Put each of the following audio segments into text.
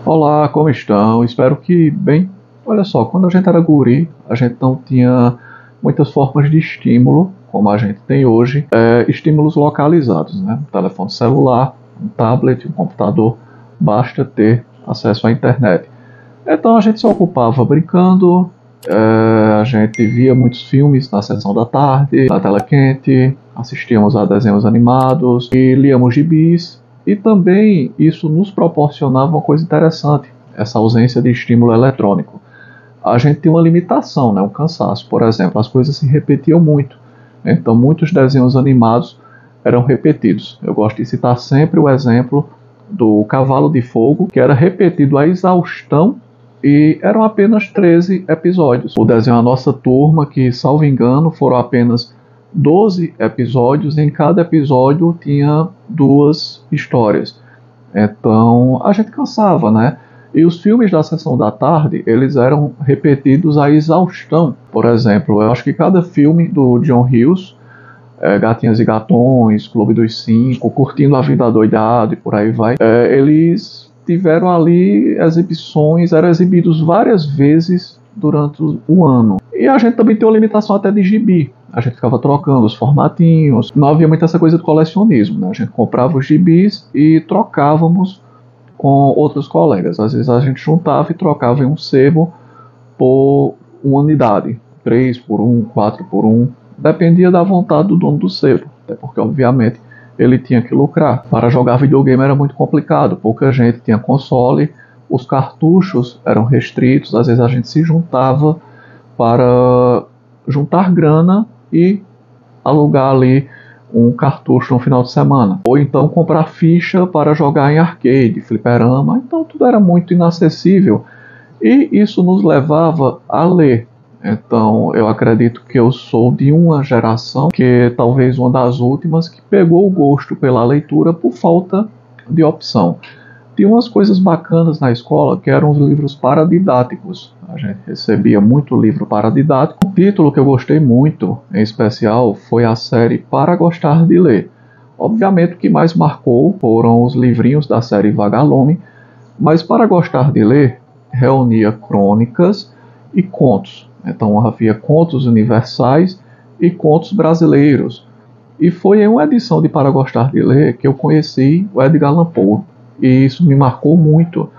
Olá, como estão? Espero que bem. Olha só, quando a gente era guri, a gente não tinha muitas formas de estímulo, como a gente tem hoje, estímulos localizados, né? Um telefone celular, um tablet, um computador, basta ter acesso à internet. Então a gente se ocupava brincando, a gente via muitos filmes na sessão da tarde, na tela quente, assistíamos a desenhos animados e líamos gibis. E também isso nos proporcionava uma coisa interessante, essa ausência de estímulo eletrônico. A gente tinha uma limitação, né, um cansaço. Por exemplo, as coisas se repetiam muito. Então muitos desenhos animados eram repetidos. Eu gosto de citar sempre o exemplo do Cavalo de Fogo, que era repetido à exaustão e eram apenas 13 episódios. O desenho A Nossa Turma, que, salvo engano, foram apenas 12 episódios, e em cada episódio tinha 2 histórias. Então a gente cansava, né? E os filmes da sessão da tarde, eles eram repetidos à exaustão. Por exemplo, eu acho que cada filme do John Hughes, Gatinhas e Gatões, Clube dos Cinco, Curtindo a Vida Adoidado e por aí vai, eles tiveram ali exibições, eram exibidos várias vezes durante o ano. E a gente também tem uma limitação até de gibi. A gente ficava trocando os formatinhos. Não havia muita essa coisa de colecionismo, né? A gente comprava os gibis e trocávamos com outros colegas. Às vezes a gente juntava e trocava em um sebo por uma unidade. 3 por 1, 4 por 1. Dependia da vontade do dono do sebo. Até porque, obviamente, ele tinha que lucrar. Para jogar videogame era muito complicado. Pouca gente tinha console. Os cartuchos eram restritos. Às vezes a gente se juntava para juntar grana e alugar ali um cartucho no final de semana. Ou então comprar ficha para jogar em arcade, fliperama. Então tudo era muito inacessível. E isso nos levava a ler. Então eu acredito que eu sou de uma geração, que talvez uma das últimas, que pegou o gosto pela leitura por falta de opção. Tinha umas coisas bacanas na escola, que eram os livros paradidáticos. A gente recebia muito livro paradidático. O título que eu gostei muito, em especial, foi a série Para Gostar de Ler. Obviamente o que mais marcou foram os livrinhos da série Vagalume, mas Para Gostar de Ler reunia crônicas e contos. Então havia contos universais e contos brasileiros. E foi em uma edição de Para Gostar de Ler que eu conheci o Edgar Allan Poe. E isso me marcou muito,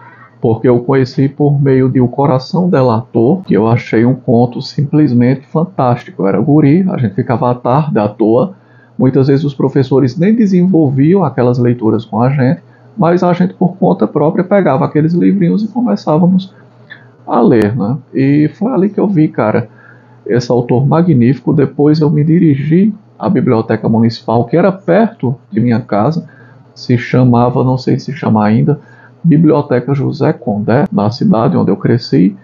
porque eu conheci por meio de O Coração Delator, que eu achei um conto simplesmente fantástico. Eu era guri, a gente ficava à tarde à toa. Muitas vezes os professores nem desenvolviam aquelas leituras com a gente, mas a gente por conta própria pegava aqueles livrinhos e começávamos a ler, né? E foi ali que eu vi, cara, esse autor magnífico. Depois eu me dirigi à Biblioteca Municipal, que era perto de minha casa. Se chamava, não sei se chama ainda, Biblioteca José Condé, na cidade onde eu cresci.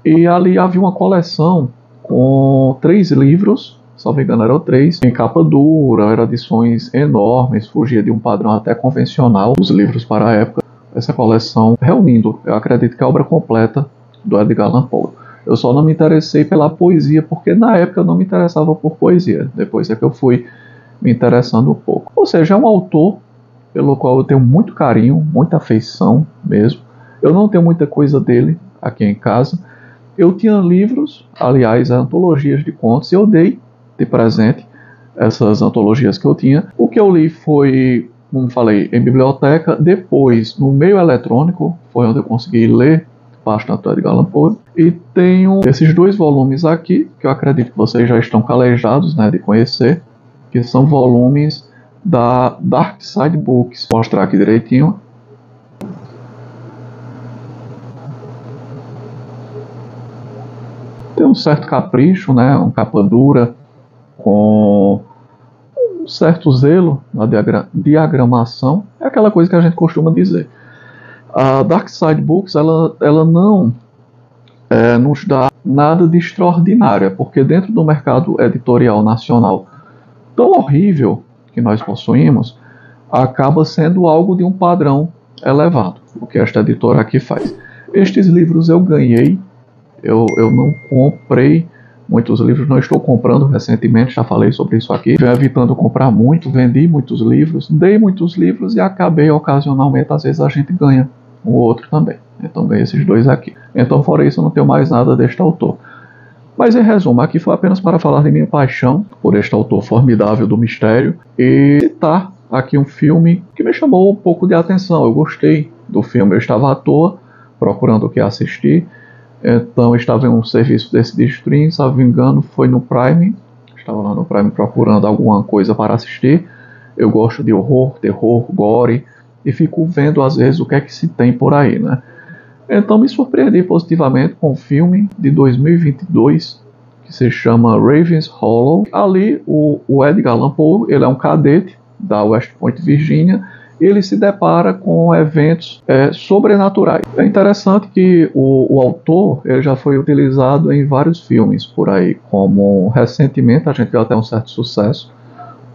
E ali havia uma coleção com 3 livros, se não me engano eram 3, em capa dura, eram edições enormes, fugia de um padrão até convencional dos livros para a época. Essa coleção reunindo, eu acredito que é a obra completa do Edgar Allan Poe. Eu só não me interessei pela poesia, porque na época eu não me interessava por poesia. Depois é que eu fui me interessando um pouco. Ou seja, é um autor pelo qual eu tenho muito carinho, muita afeição mesmo. Eu não tenho muita coisa dele aqui em casa. Eu tinha livros, aliás, antologias de contos, e eu dei de presente essas antologias que eu tinha. O que eu li foi, como falei, em biblioteca. Depois, no meio eletrônico, foi onde eu consegui ler bastante do Edgar Allan Poe. E tenho esses 2 volumes aqui, que eu acredito que vocês já estão calejados, né, de conhecer, que são volumes da Dark Side Books. Vou mostrar aqui direitinho. Tem um certo capricho, né? Uma capa dura com um certo zelo na diagramação. É aquela coisa que a gente costuma dizer. A Dark Side Books, ela não nos dá nada de extraordinário, porque dentro do mercado editorial nacional tão horrível que nós possuímos, acaba sendo algo de um padrão elevado, o que esta editora aqui faz. Estes livros eu ganhei, eu não comprei muitos livros, não estou comprando recentemente, já falei sobre isso aqui, venho evitando comprar muito, vendi muitos livros, dei muitos livros e acabei ocasionalmente, às vezes a gente ganha um ou outro também. Então ganhei esses dois aqui. Então fora isso eu não tenho mais nada deste autor. Mas em resumo, aqui foi apenas para falar de minha paixão por este autor formidável do mistério e citar aqui um filme que me chamou um pouco de atenção. Eu gostei do filme, eu estava à toa procurando o que assistir, então eu estava em um serviço desse de stream, se não me engano foi no Prime, estava lá no Prime procurando alguma coisa para assistir. Eu gosto de horror, terror, gore e fico vendo às vezes o que é que se tem por aí, né? Então me surpreendi positivamente com um filme de 2022 que se chama Raven's Hollow. Ali o Edgar Allan Poe, ele é um cadete da West Point, Virgínia, e ele se depara com eventos sobrenaturais. É interessante que o autor ele já foi utilizado em vários filmes por aí, como recentemente a gente viu até um certo sucesso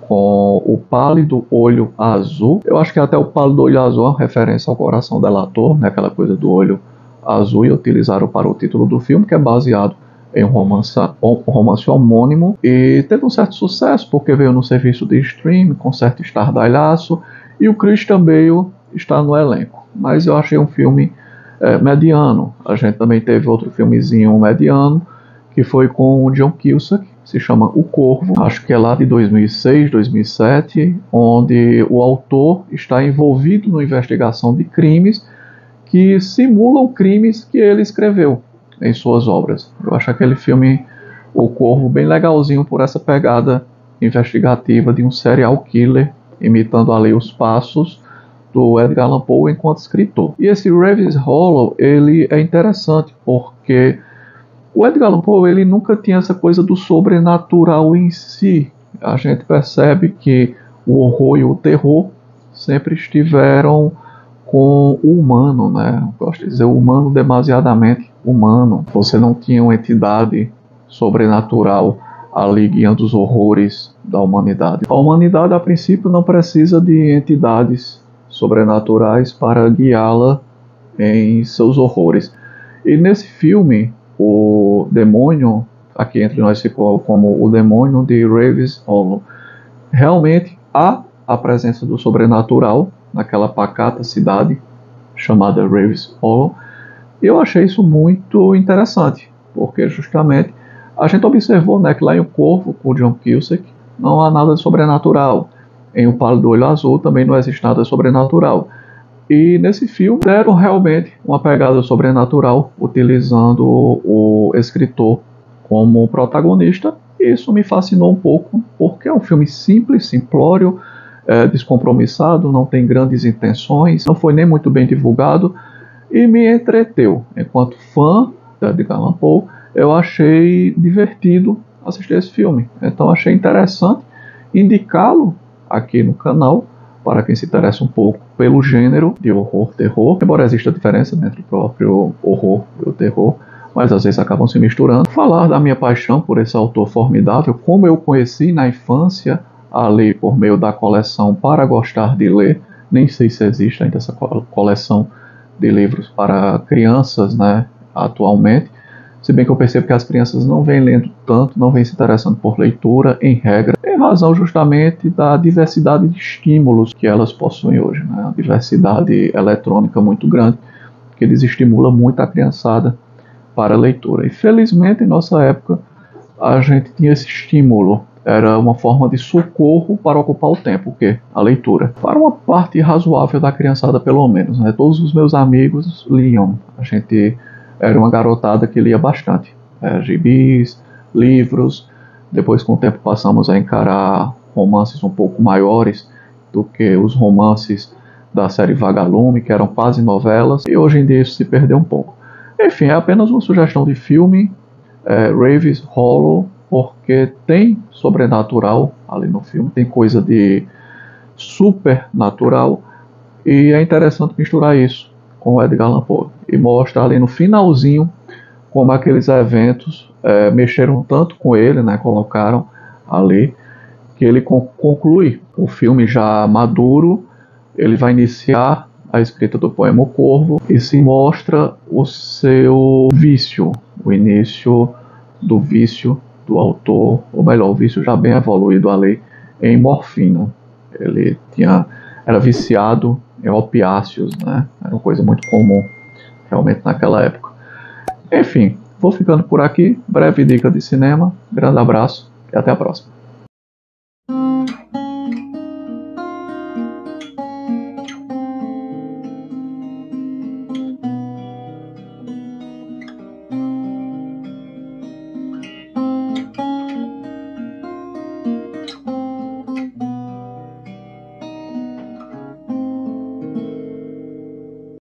com o Pálido Olho Azul. Eu acho que até o Pálido Olho Azul é uma referência ao Coração Delator, né? Aquela coisa do olho azul, e utilizaram para o título do filme, que é baseado em um romance homônimo, e teve um certo sucesso, porque veio no serviço de stream, com certo estardalhaço, e o Christian Bale está no elenco. Mas eu achei um filme mediano. A gente também teve outro filmezinho mediano, que foi com o John Cusack, se chama O Corvo, acho que é lá de 2006, 2007, onde o autor está envolvido na investigação de crimes que simulam crimes que ele escreveu em suas obras. Eu acho aquele filme O Corvo bem legalzinho por essa pegada investigativa de um serial killer, imitando ali os passos do Edgar Allan Poe enquanto escritor. E esse Raven's Hollow, ele é interessante porque o Edgar Allan Poe ele nunca tinha essa coisa do sobrenatural em si. A gente percebe que o horror e o terror sempre estiveram com o humano, né? Eu gosto de dizer o humano demasiadamente humano. Você não tinha uma entidade sobrenatural ali guiando os horrores da humanidade. A humanidade, a princípio, não precisa de entidades sobrenaturais para guiá-la em seus horrores. E nesse filme, o demônio, aqui entre nós ficou como o demônio de Raven's Hollow. Realmente há a presença do sobrenatural naquela pacata cidade chamada Raven's Hollow. E eu achei isso muito interessante, porque justamente a gente observou, né, que lá em O Corvo, com o John Cusack, não há nada de sobrenatural. Em O Pálido Olho Azul também não existe nada sobrenatural. E nesse filme deram realmente uma pegada sobrenatural, utilizando o escritor como protagonista. E isso me fascinou um pouco, porque é um filme simples, simplório, descompromissado, não tem grandes intenções, não foi nem muito bem divulgado e me entreteu. Enquanto fã de Edgar Allan Poe, eu achei divertido assistir esse filme. Então achei interessante indicá-lo aqui no canal para quem se interessa um pouco pelo gênero de horror-terror, embora exista diferença entre o próprio horror e o terror, mas às vezes acabam se misturando. Falar da minha paixão por esse autor formidável, como eu conheci na infância a ler por meio da coleção Para Gostar de Ler. Nem sei se existe ainda essa coleção de livros para crianças, né, atualmente. Se bem que eu percebo que as crianças não vêm lendo tanto, não vêm se interessando por leitura, em regra, em razão justamente da diversidade de estímulos que elas possuem hoje, né? A diversidade eletrônica muito grande, que desestimula muito a criançada para a leitura. E felizmente, em nossa época, a gente tinha esse estímulo. Era uma forma de socorro para ocupar o tempo, o quê? A leitura. Para uma parte razoável da criançada, pelo menos, né? Todos os meus amigos liam. A gente era uma garotada que lia bastante. Gibis, livros. Depois, com o tempo, passamos a encarar romances um pouco maiores do que os romances da série Vagalume, que eram quase novelas. E hoje em dia isso se perdeu um pouco. Enfim, é apenas uma sugestão de filme. Raven's Hollow, porque tem sobrenatural ali no filme, tem coisa de supernatural, e é interessante misturar isso com o Edgar Allan Poe e mostra ali no finalzinho como aqueles eventos mexeram tanto com ele, né, colocaram ali, que ele conclui o filme já maduro. Ele vai iniciar a escrita do poema O Corvo e se mostra o seu vício, o início do vício do autor, ou melhor, o vício já bem evoluído ali em morfina. Ele era viciado em opiáceos, né? Era uma coisa muito comum realmente naquela época. Enfim, vou ficando por aqui. Breve dica de cinema. Grande abraço e até a próxima.